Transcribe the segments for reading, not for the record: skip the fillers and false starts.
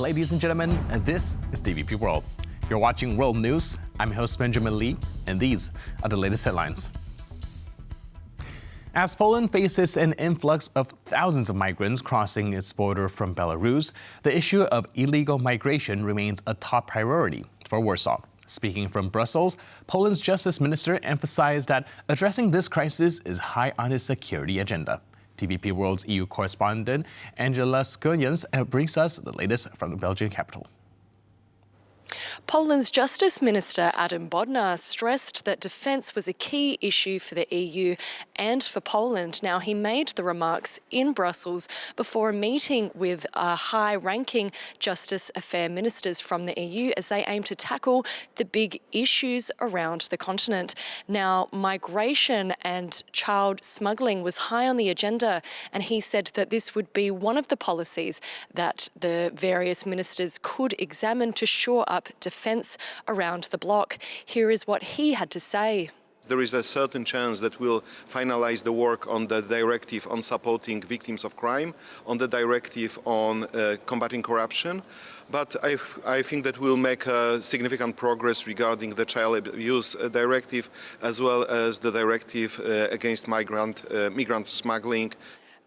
ladies and gentlemen, this is TVP World. You're watching World News. I'm host Benjamin Lee, and these are the latest headlines. As Poland faces an influx of thousands of migrants crossing its border from Belarus, the issue of illegal migration remains a top priority for Warsaw. Speaking from Brussels, Poland's Justice Minister emphasized that addressing this crisis is high on his security agenda. TVP World's EU correspondent Angela Skonians brings us the latest from the Belgian capital. Poland's Justice Minister Adam Bodnar stressed that defence was a key issue for the EU and for Poland. Now, he made the remarks in Brussels before a meeting with high-ranking justice affair ministers from the EU as they aim to tackle the big issues around the continent. Now, migration and child smuggling was high on the agenda, and he said that this would be one of the policies that the various ministers could examine to shore up defence around the bloc. Here is what he had to say. There is a certain chance that we'll finalize the work on the directive on supporting victims of crime, on the directive on combating corruption. But I think that we'll make significant progress regarding the child abuse directive, as well as the directive against migrant smuggling.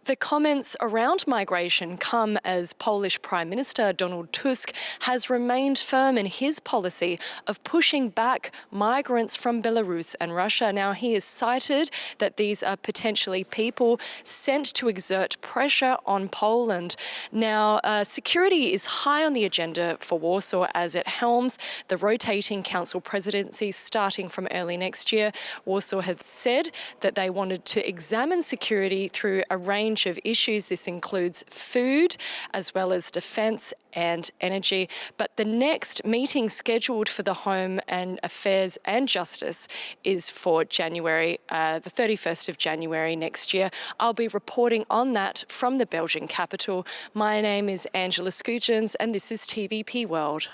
The comments around migration come as Polish Prime Minister Donald Tusk has remained firm in his policy of pushing back migrants from Belarus and Russia. Now, he has cited that these are potentially people sent to exert pressure on Poland. Now, security is high on the agenda for Warsaw as it helms the rotating council presidency starting from early next year. Warsaw have said that they wanted to examine security through a range of issues. This includes food as well as defence and energy. But the next meeting scheduled for the Home and Affairs and Justice is for January, the 31st of January next year. I'll be reporting on that from the Belgian capital. My name is Angela Skonians and this is TVP World.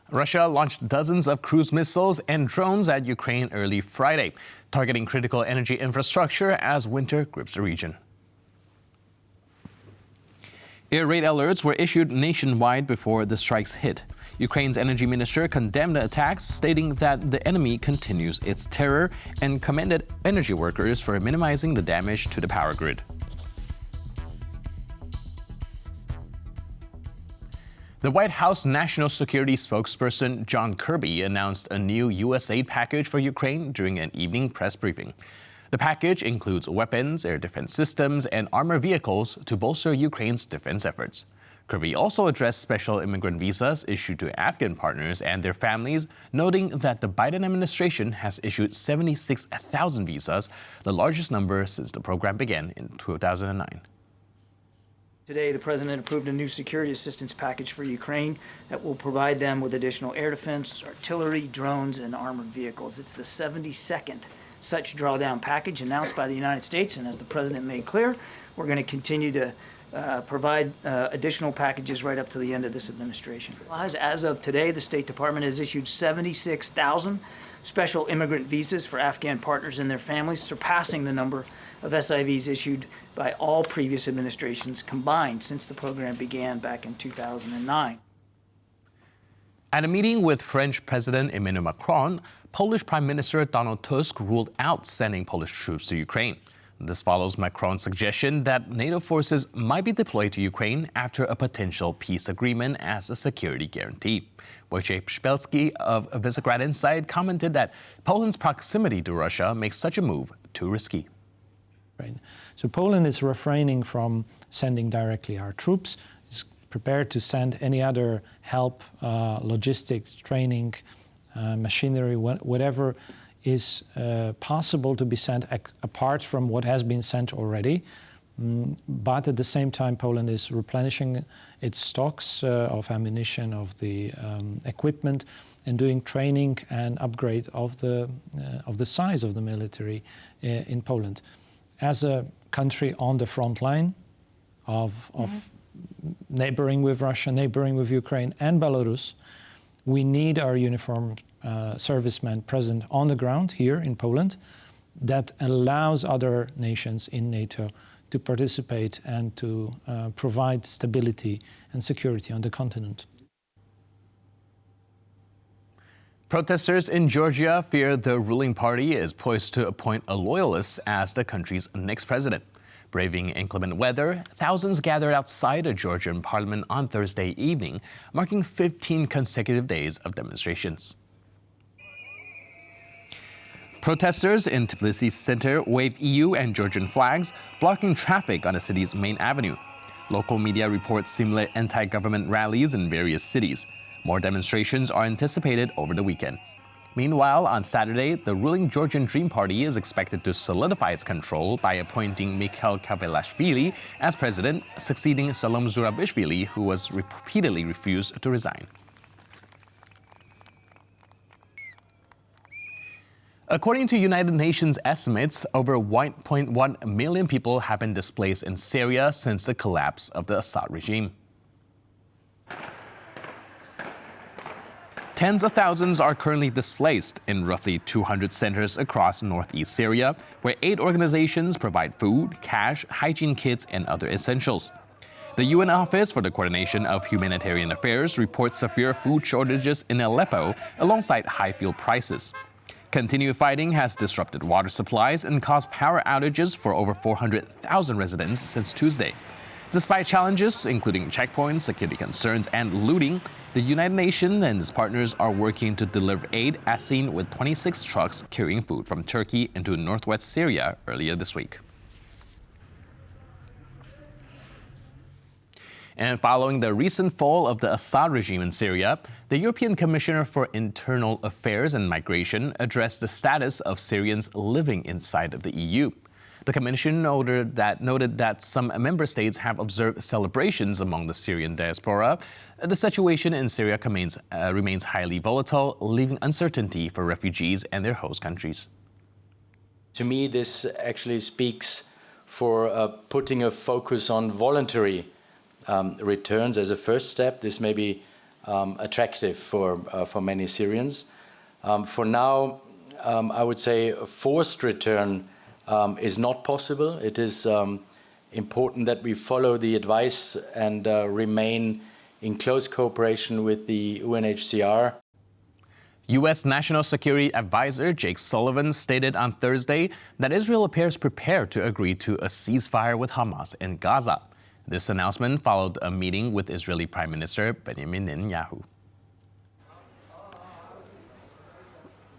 Russia launched dozens of cruise missiles and drones at Ukraine early Friday, targeting critical energy infrastructure as winter grips the region. Air raid alerts were issued nationwide before the strikes hit. Ukraine's energy minister condemned the attacks, stating that the enemy continues its terror and commended energy workers for minimizing the damage to the power grid. The White House National Security spokesperson John Kirby announced a new U.S. aid package for Ukraine during an evening press briefing. The package includes weapons, air defense systems, and armored vehicles to bolster Ukraine's defense efforts. Kirby also addressed special immigrant visas issued to Afghan partners and their families, noting that the Biden administration has issued 76,000 visas, the largest number since the program began in 2009. Today, the President approved a new security assistance package for Ukraine that will provide them with additional air defense, artillery, drones, and armored vehicles. It's the 72nd such drawdown package announced by the United States, and as the President made clear, we're going to continue to provide additional packages right up to the end of this administration. As of today, the State Department has issued 76,000 special immigrant visas for Afghan partners and their families, surpassing the number of SIVs issued by all previous administrations combined since the program began back in 2009. At a meeting with French President Emmanuel Macron, Polish Prime Minister Donald Tusk ruled out sending Polish troops to Ukraine. This follows Macron's suggestion that NATO forces might be deployed to Ukraine after a potential peace agreement as a security guarantee. Wojciech Szpelski of Visegrad Insight commented that Poland's proximity to Russia makes such a move too risky. So Poland is refraining from sending directly our troops, is prepared to send any other help, logistics, training, machinery, whatever is possible to be sent apart from what has been sent already. But at the same time, Poland is replenishing its stocks of ammunition, of the equipment, and doing training and upgrade of the size of the military in Poland. As a country on the front line of neighboring with Russia, neighboring with Ukraine and Belarus, we need our uniformed servicemen present on the ground here in Poland that allows other nations in NATO to participate and to provide stability and security on the continent. Protesters in Georgia fear the ruling party is poised to appoint a loyalist as the country's next president. Braving inclement weather, thousands gathered outside a Georgian parliament on Thursday evening, marking 15 consecutive days of demonstrations. Protesters in Tbilisi center waved EU and Georgian flags, blocking traffic on the city's main avenue. Local media report similar anti-government rallies in various cities. More demonstrations are anticipated over the weekend. Meanwhile, on Saturday, the ruling Georgian Dream Party is expected to solidify its control by appointing Mikhail Kavelashvili as president, succeeding Salom Zurabishvili, who was repeatedly refused to resign. According to United Nations estimates, over 1.1 million people have been displaced in Syria since the collapse of the Assad regime. Tens of thousands are currently displaced in roughly 200 centers across northeast Syria, where aid organizations provide food, cash, hygiene kits, and other essentials. The UN Office for the Coordination of Humanitarian Affairs reports severe food shortages in Aleppo alongside high fuel prices. Continued fighting has disrupted water supplies and caused power outages for over 400,000 residents since Tuesday. Despite challenges, including checkpoints, security concerns, and looting, the United Nations and its partners are working to deliver aid, as seen with 26 trucks carrying food from Turkey into northwest Syria earlier this week. And following the recent fall of the Assad regime in Syria, the European Commissioner for Internal Affairs and Migration addressed the status of Syrians living inside of the EU. The Commission noted that some member states have observed celebrations among the Syrian diaspora. The situation in Syria remains highly volatile, leaving uncertainty for refugees and their host countries. To me, this actually speaks for putting a focus on voluntary returns as a first step. This may be attractive for many Syrians. For now, I would say a forced return is not possible. It is important that we follow the advice and remain in close cooperation with the UNHCR. U.S. National Security Advisor Jake Sullivan stated on Thursday that Israel appears prepared to agree to a ceasefire with Hamas in Gaza. This announcement followed a meeting with Israeli Prime Minister Benjamin Netanyahu.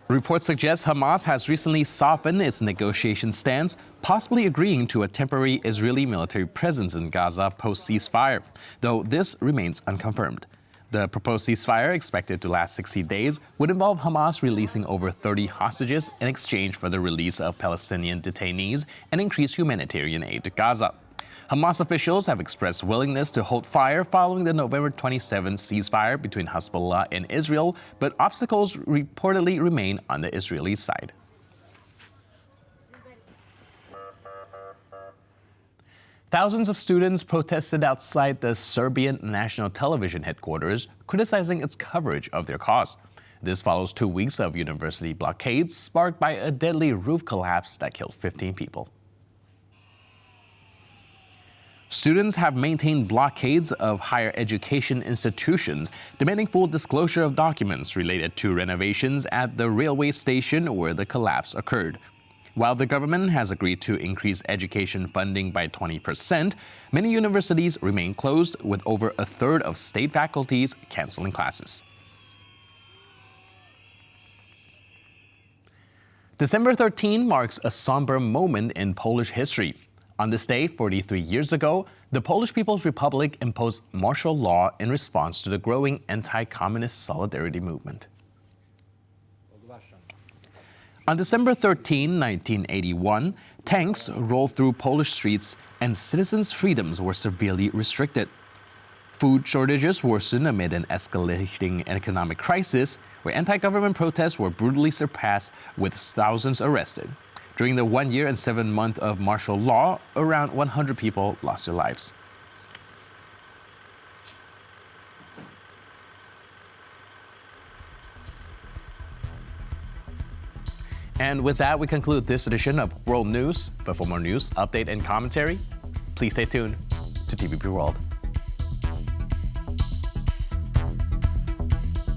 Reports suggest Hamas has recently softened its negotiation stance, possibly agreeing to a temporary Israeli military presence in Gaza post-ceasefire, though this remains unconfirmed. The proposed ceasefire, expected to last 60 days, would involve Hamas releasing over 30 hostages in exchange for the release of Palestinian detainees and increased humanitarian aid to Gaza. Hamas officials have expressed willingness to hold fire following the November 27 ceasefire between Hezbollah and Israel, but obstacles reportedly remain on the Israeli side. Thousands of students protested outside the Serbian national television headquarters, criticizing its coverage of their cause. This follows 2 weeks of university blockades sparked by a deadly roof collapse that killed 15 people. Students have maintained blockades of higher education institutions, demanding full disclosure of documents related to renovations at the railway station where the collapse occurred. While the government has agreed to increase education funding by 20%, many universities remain closed, with over a third of state faculties canceling classes. December 13 marks a somber moment in Polish history. On this day, 43 years ago, the Polish People's Republic imposed martial law in response to the growing anti-communist solidarity movement. On December 13, 1981, tanks rolled through Polish streets and citizens' freedoms were severely restricted. Food shortages worsened amid an escalating economic crisis, where anti-government protests were brutally suppressed with thousands arrested. During the 1 year and 7 months of martial law, around 100 people lost their lives. And with that, we conclude this edition of World News. But for more news, update, and commentary, Please stay tuned to TVP World.